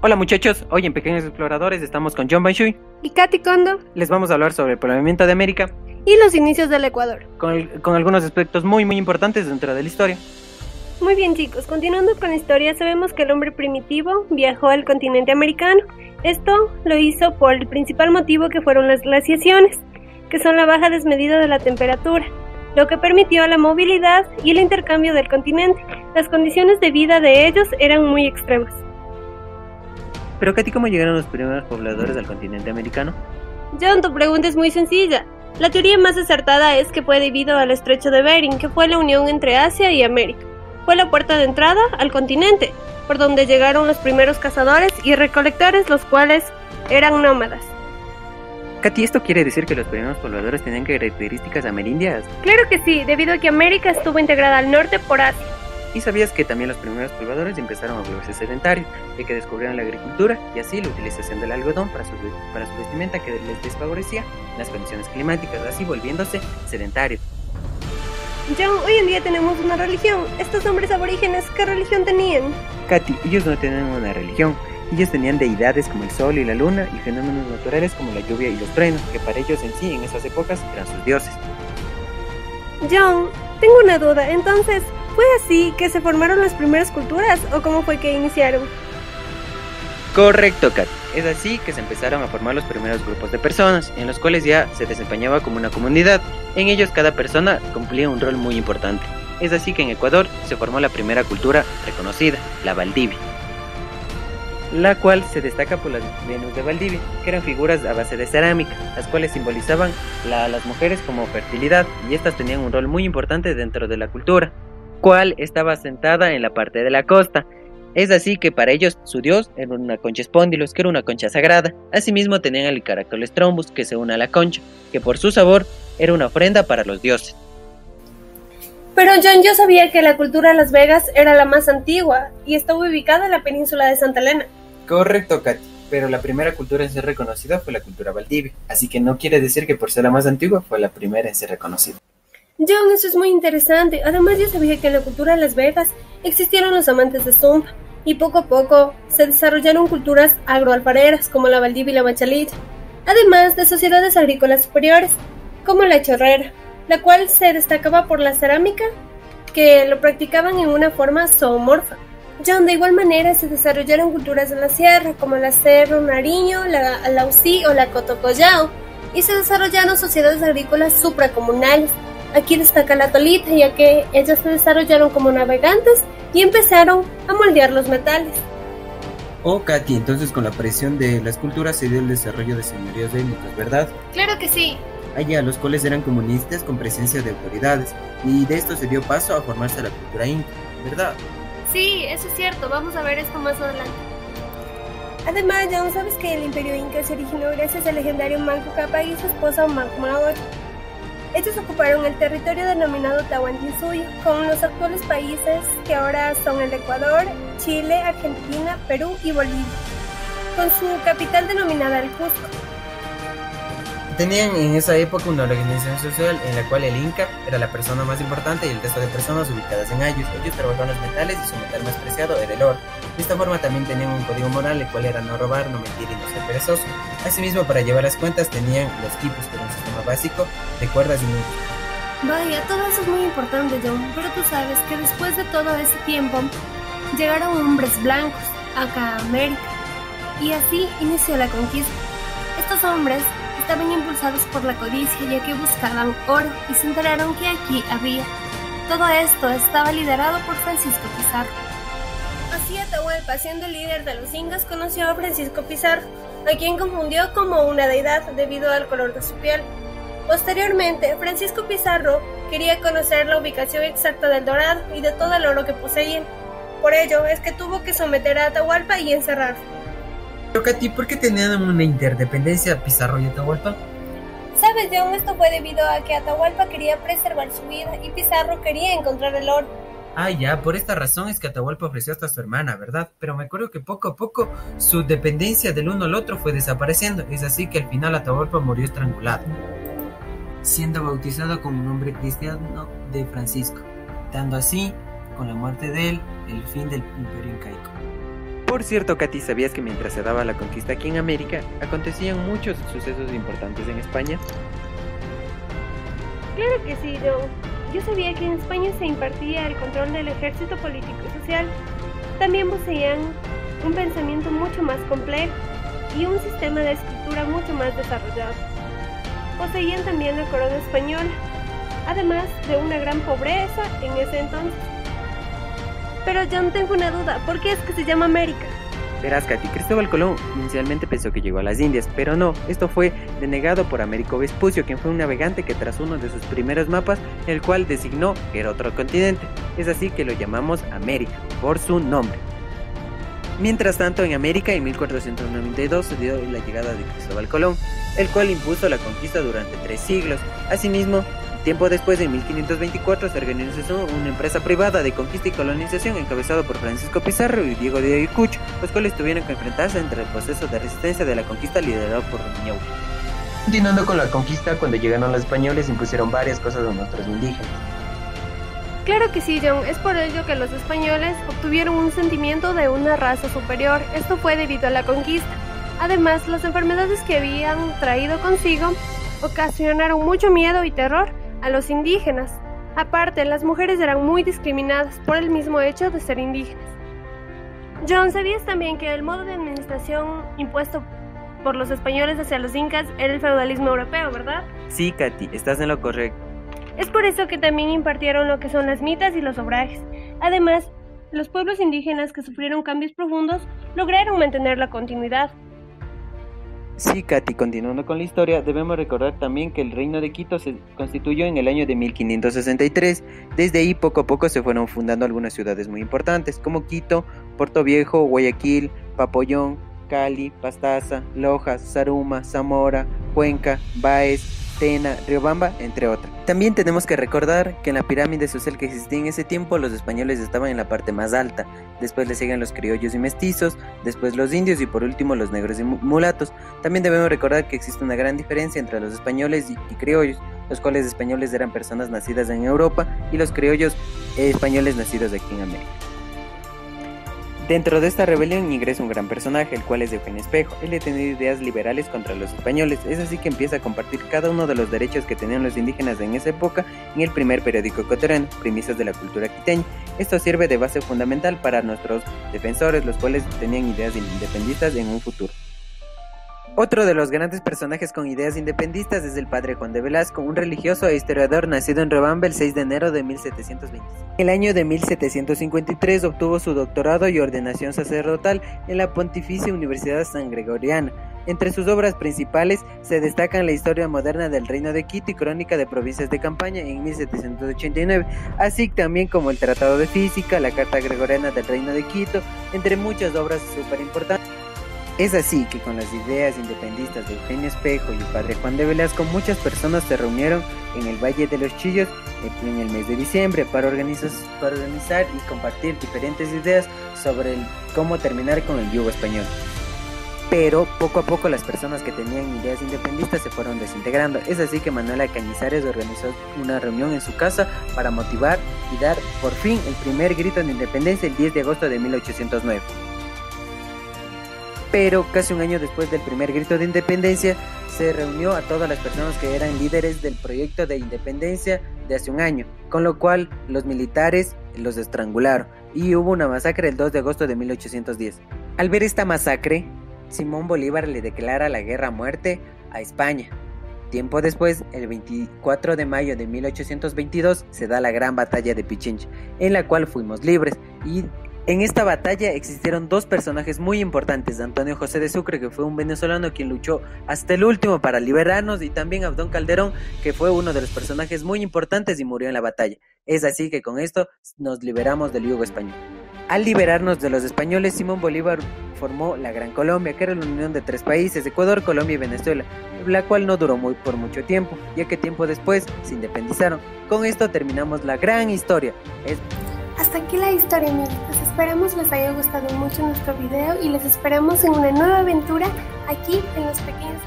Hola muchachos, hoy en Pequeños Exploradores estamos con John Banshui. Y Katy Kondo. Les vamos a hablar sobre el poblamiento de América Y los inicios del Ecuador. con algunos aspectos muy importantes dentro de la historia. Muy bien chicos, continuando con la historia, sabemos que el hombre primitivo viajó al continente americano. Esto lo hizo por el principal motivo que fueron las glaciaciones, que son la baja desmedida de la temperatura, lo que permitió la movilidad y el intercambio del continente. Las condiciones de vida de ellos eran muy extremas. Pero Katy, ¿cómo llegaron los primeros pobladores al continente americano? John, tu pregunta es muy sencilla. La teoría más acertada es que fue debido al estrecho de Bering, que fue la unión entre Asia y América. Fue la puerta de entrada al continente, por donde llegaron los primeros cazadores y recolectores, los cuales eran nómadas. Katy, ¿esto quiere decir que los primeros pobladores tenían características amerindias? Claro que sí, debido a que América estuvo integrada al norte por Asia. ¿Y sabías que también los primeros pobladores empezaron a volverse sedentarios, ya que descubrieron la agricultura y así la utilización del algodón para su vestimenta que les desfavorecía las condiciones climáticas, así volviéndose sedentarios? John, hoy en día tenemos una religión. Estos hombres aborígenes, ¿qué religión tenían? Katy, ellos no tenían una religión. Ellos tenían deidades como el sol y la luna y fenómenos naturales como la lluvia y los truenos, que para ellos en sí, en esas épocas, eran sus dioses. John, tengo una duda. Entonces, ¿fue así que se formaron las primeras culturas o cómo fue que iniciaron? Correcto, Katy. Es así que se empezaron a formar los primeros grupos de personas, en los cuales ya se desempeñaba como una comunidad. En ellos cada persona cumplía un rol muy importante. Es así que en Ecuador se formó la primera cultura reconocida, la Valdivia, la cual se destaca por las Venus de Valdivia, que eran figuras a base de cerámica, las cuales simbolizaban a las mujeres como fertilidad, y estas tenían un rol muy importante dentro de la cultura, cual estaba asentada en la parte de la costa. Es así que para ellos su dios era una concha espóndilos, que era una concha sagrada. Asimismo tenían el Caracoles trombus, que se une a la concha, que por su sabor era una ofrenda para los dioses. Pero John, yo sabía que la cultura de Las Vegas era la más antigua y estaba ubicada en la península de Santa Elena. Correcto, Katy, pero la primera cultura en ser reconocida fue la cultura Valdivia, así que no quiere decir que por ser la más antigua fue la primera en ser reconocida. John, eso es muy interesante. Además, yo sabía que en la cultura de Las Vegas existieron los amantes de zumba y poco a poco se desarrollaron culturas agroalfareras como la Valdivia y la Machalilla, además de sociedades agrícolas superiores como la Chorrera, la cual se destacaba por la cerámica, que lo practicaban en una forma zoomorfa. John, de igual manera se desarrollaron culturas de la sierra como la Cerro Nariño, la Lausí o la Cotocollao, y se desarrollaron sociedades agrícolas supracomunales. Aquí destaca la Tolita, ya que ellas se desarrollaron como navegantes y empezaron a moldear los metales. Oh, Katy, entonces con la aparición de las culturas se dio el desarrollo de señoríos étnicos, ¿verdad? Claro que sí. Allá los cuales eran comunistas con presencia de autoridades, y de esto se dio paso a formarse la cultura inca, ¿verdad? Sí, eso es cierto, vamos a ver esto más adelante. Además, John, ¿sabes que el imperio inca se originó gracias al legendario Manco Cápac y su esposa Macumaor? Ellos ocuparon el territorio denominado Tahuantinsuyo, con los actuales países que ahora son el Ecuador, Chile, Argentina, Perú y Bolivia, con su capital denominada el Cusco. Tenían en esa época una organización social en la cual el Inca era la persona más importante y el resto de personas ubicadas en ellos. Ellos trabajaban los metales y su metal más preciado era el oro. De esta forma también tenían un código moral, el cual era no robar, no mentir y no ser perezoso. Asimismo, para llevar las cuentas tenían los quipus, que era un sistema básico de cuerdas y nudos. Vaya, todo eso es muy importante, John, pero tú sabes que después de todo ese tiempo llegaron hombres blancos acá a América y así inició la conquista. Estos hombres estaban impulsados por la codicia, ya que buscaban oro y se enteraron que aquí había. Todo esto estaba liderado por Francisco Pizarro. Así Atahualpa, siendo el líder de los incas, conoció a Francisco Pizarro, a quien confundió como una deidad debido al color de su piel. Posteriormente, Francisco Pizarro quería conocer la ubicación exacta del dorado y de todo el oro que poseían. Por ello es que tuvo que someter a Atahualpa y encerrarlo. Pero Katy, ¿por qué tenían una interdependencia Pizarro y Atahualpa? Sabes, John, esto fue debido a que Atahualpa quería preservar su vida y Pizarro quería encontrar el oro. Ah, ya, por esta razón es que Atahualpa ofreció hasta a su hermana, ¿verdad? Pero me acuerdo que poco a poco su dependencia del uno al otro fue desapareciendo. Es así que al final Atahualpa murió estrangulado, siendo bautizado como nombre cristiano de Francisco, dando así, con la muerte de él, el fin del imperio incaico. Por cierto, Katy, ¿sabías que mientras se daba la conquista aquí en América, acontecían muchos sucesos importantes en España? Claro que sí, John. Yo sabía que en España se impartía el control del ejército político y social. También poseían un pensamiento mucho más complejo y un sistema de escritura mucho más desarrollado. Poseían también la corona española, además de una gran pobreza en ese entonces. Pero John, tengo una duda, ¿por qué es que se llama América? Verás, Katy, Cristóbal Colón inicialmente pensó que llegó a las Indias, pero no, esto fue denegado por Américo Vespucio, quien fue un navegante que trazó uno de sus primeros mapas, el cual designó que era otro continente. Es así que lo llamamos América, por su nombre. Mientras tanto, en América, en 1492 se dio la llegada de Cristóbal Colón, el cual impuso la conquista durante 3 siglos. Asimismo, tiempo después, en 1524, se organizó una empresa privada de conquista y colonización encabezado por Francisco Pizarro y Diego de Ayacucho, los cuales tuvieron que enfrentarse entre el proceso de resistencia de la conquista liderado por Rumiñahui. Continuando con la conquista, cuando llegaron los españoles impusieron varias cosas a nuestros indígenas. Claro que sí, John. Es por ello que los españoles obtuvieron un sentimiento de una raza superior. Esto fue debido a la conquista. Además, las enfermedades que habían traído consigo ocasionaron mucho miedo y terror a los indígenas. Aparte, las mujeres eran muy discriminadas por el mismo hecho de ser indígenas. John, ¿sabías también que el modo de administración impuesto por los españoles hacia los incas era el feudalismo europeo, verdad? Sí, Katy, estás en lo correcto. Es por eso que también impartieron lo que son las mitas y los obrajes. Además, los pueblos indígenas que sufrieron cambios profundos lograron mantener la continuidad. Sí, Katy, continuando con la historia, debemos recordar también que el Reino de Quito se constituyó en el año de 1563. Desde ahí, poco a poco, se fueron fundando algunas ciudades muy importantes, como Quito, Puerto Viejo, Guayaquil, Papoyón, Cali, Pastaza, Lojas, Zaruma, Zamora, Cuenca, Báez, Tena, Riobamba, entre otras. También tenemos que recordar que en la pirámide social que existía en ese tiempo, los españoles estaban en la parte más alta, después le siguen los criollos y mestizos, después los indios y por último los negros y mulatos. También debemos recordar que existe una gran diferencia entre los españoles y criollos, los cuales españoles eran personas nacidas en Europa y los criollos españoles nacidos aquí en América. Dentro de esta rebelión ingresa un gran personaje, el cual es Eugenio Espejo. Él ha tenido ideas liberales contra los españoles, es así que empieza a compartir cada uno de los derechos que tenían los indígenas en esa época en el primer periódico ecuatoriano, Premisas de la Cultura Quiteña. Esto sirve de base fundamental para nuestros defensores, los cuales tenían ideas independistas en un futuro. Otro de los grandes personajes con ideas independistas es el padre Juan de Velasco, un religioso e historiador nacido en Riobamba el 6 de enero de 1725. En el año de 1753 obtuvo su doctorado y ordenación sacerdotal en la Pontificia Universidad San Gregoriana. Entre sus obras principales se destacan la historia moderna del Reino de Quito y crónica de provincias de campaña en 1789, así también como el Tratado de Física, la Carta Gregoriana del Reino de Quito, entre muchas obras súper importantes. Es así que con las ideas independistas de Eugenio Espejo y el padre Juan de Velasco, muchas personas se reunieron en el Valle de los Chillos en el mes de diciembre para organizar y compartir diferentes ideas sobre cómo terminar con el yugo español. Pero poco a poco las personas que tenían ideas independistas se fueron desintegrando. Es así que Manuela Cañizares organizó una reunión en su casa para motivar y dar por fin el primer grito de independencia el 10 de agosto de 1809. Pero casi un año después del primer grito de independencia, se reunió a todas las personas que eran líderes del proyecto de independencia de hace un año, con lo cual los militares los estrangularon y hubo una masacre el 2 de agosto de 1810. Al ver esta masacre, Simón Bolívar le declara la guerra a muerte a España. Tiempo después, el 24 de mayo de 1822, se da la gran batalla de Pichincha, en la cual fuimos libres y en esta batalla existieron dos personajes muy importantes, Antonio José de Sucre, que fue un venezolano quien luchó hasta el último para liberarnos, y también Abdón Calderón, que fue uno de los personajes muy importantes y murió en la batalla. Es así que con esto nos liberamos del yugo español. Al liberarnos de los españoles, Simón Bolívar formó la Gran Colombia, que era la unión de 3 países, Ecuador, Colombia y Venezuela, la cual no duró por mucho tiempo, ya que tiempo después se independizaron. Con esto terminamos la gran historia. Hasta aquí la historia, amiguitos. Esperamos les haya gustado mucho nuestro video y les esperamos en una nueva aventura aquí en Los Pequeños